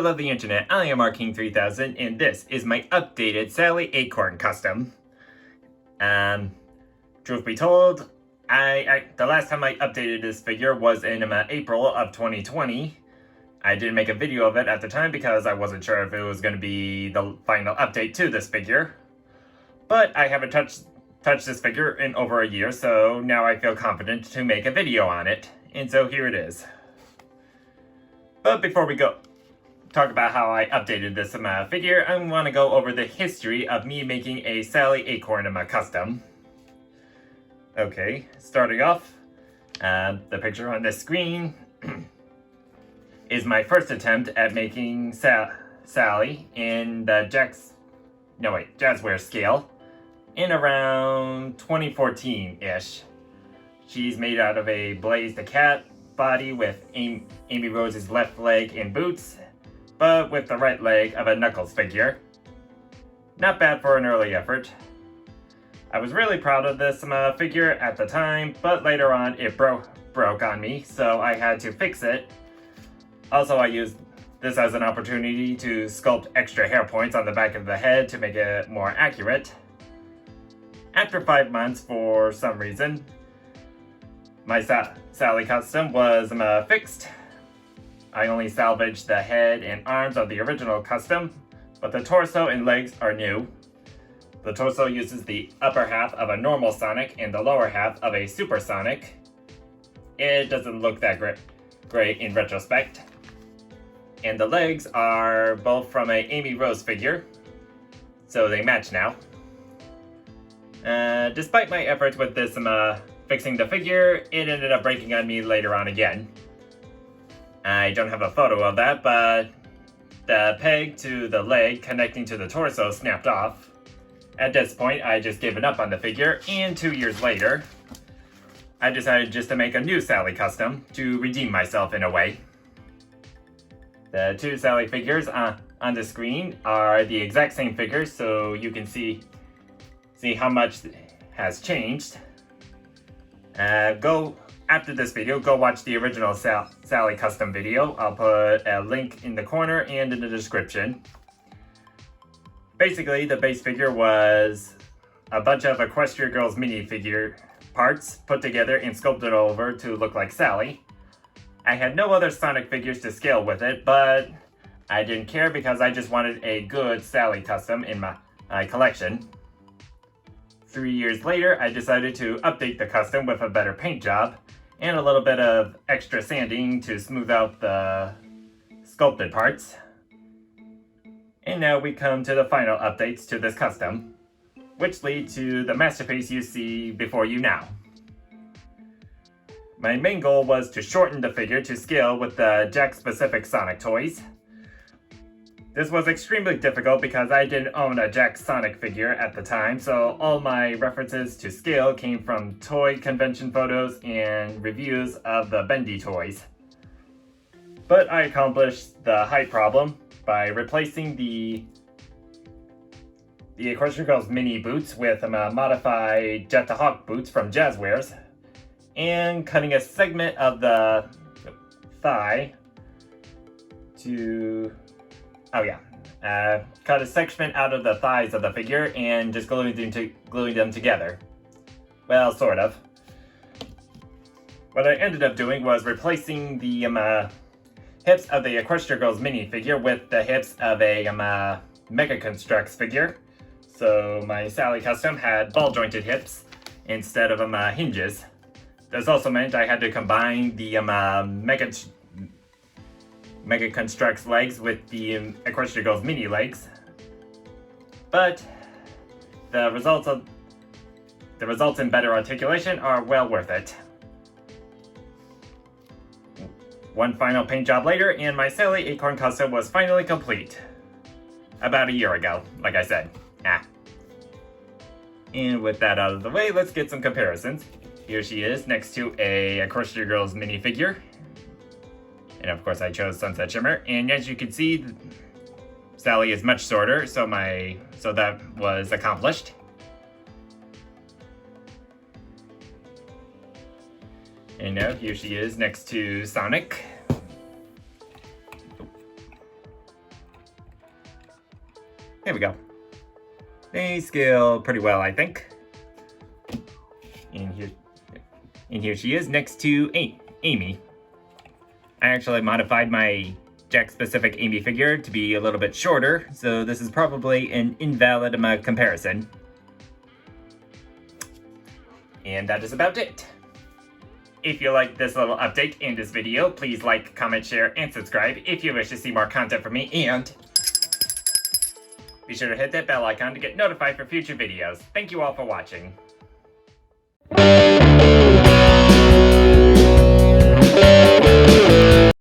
people of the internet, I am King3000 and this is my updated Sally Acorn custom. Truth be told, the last time I updated this figure was in April of 2020. I didn't make a video of it at the time because I wasn't sure if it was going to be the final update to this figure. But I haven't touched this figure in over a year, so now I feel confident to make a video on it. And so here it is. But before we talk about how I updated this figure, I want to go over the history of me making a Sally Acorn custom. Okay, starting off, the picture on this screen is my first attempt at making Sally in the Jazzware scale in around 2014-ish. She's made out of a Blaze the Cat body with Amy Rose's left leg in boots, but with the right leg of a Knuckles figure. Not bad for an early effort. I was really proud of this figure at the time, but later on it broke on me, so I had to fix it. Also, I used this as an opportunity to sculpt extra hair points on the back of the head to make it more accurate. After 5 months, for some reason, my Sally custom was fixed. I only salvaged the head and arms of the original custom, but the torso and legs are new. The torso uses the upper half of a normal Sonic and the lower half of a Super Sonic. It doesn't look that great in retrospect. And the legs are both from a Amy Rose figure, so they match now. Despite my efforts with this fixing the figure, it ended up breaking on me later on again. I don't have a photo of that, but the peg to the leg connecting to the torso snapped off. At this point, I just given up on the figure, and 2 years later, I decided just to make a new Sally custom to redeem myself in a way. The two Sally figures on the screen are the exact same figures, so you can see how much has changed. After this video, go watch the original Sally custom video. I'll put a link in the corner and in the description. Basically, the base figure was a bunch of Equestria Girls minifigure parts put together and sculpted over to look like Sally. I had no other Sonic figures to scale with it, but I didn't care because I just wanted a good Sally custom in my collection. 3 years later, I decided to update the custom with a better paint job and a little bit of extra sanding to smooth out the sculpted parts. And now we come to the final updates to this custom, which lead to the masterpiece you see before you now. My main goal was to shorten the figure to scale with the Jakks-specific Sonic toys. This was extremely difficult because I didn't own a Jakks Sonic figure at the time, so all my references to scale came from toy convention photos and reviews of the Bendy toys. But I accomplished the height problem by replacing the Equestria Girls mini boots with modified Jet the Hawk boots from Jazzwares, and cutting a segment of the thigh to... cut a section out of the thighs of the figure and just gluing them together. Well, sort of. What I ended up doing was replacing the hips of the Equestria Girls minifigure with the hips of a Mega Construx figure. So my Sally custom had ball-jointed hips instead of hinges. This also meant I had to combine the Mega Construx legs with the Equestria Girls mini legs, but the results in better articulation are well worth it. One final paint job later, and my Sally Acorn custom was finally complete. About a year ago, like I said. And with that out of the way, let's get some comparisons. Here she is next to a Equestria Girls minifigure. And of course I chose Sunset Shimmer, and as you can see, Sally is much shorter, so that was accomplished. And now here she is next to Sonic. There we go. They scale pretty well, I think. And here she is next to Amy. I actually modified my Jack-specific Amy figure to be a little bit shorter, so this is probably an invalid comparison. And that is about it. If you liked this little update and this video, please like, comment, share, and subscribe if you wish to see more content from me, and be sure to hit that bell icon to get notified for future videos. Thank you all for watching.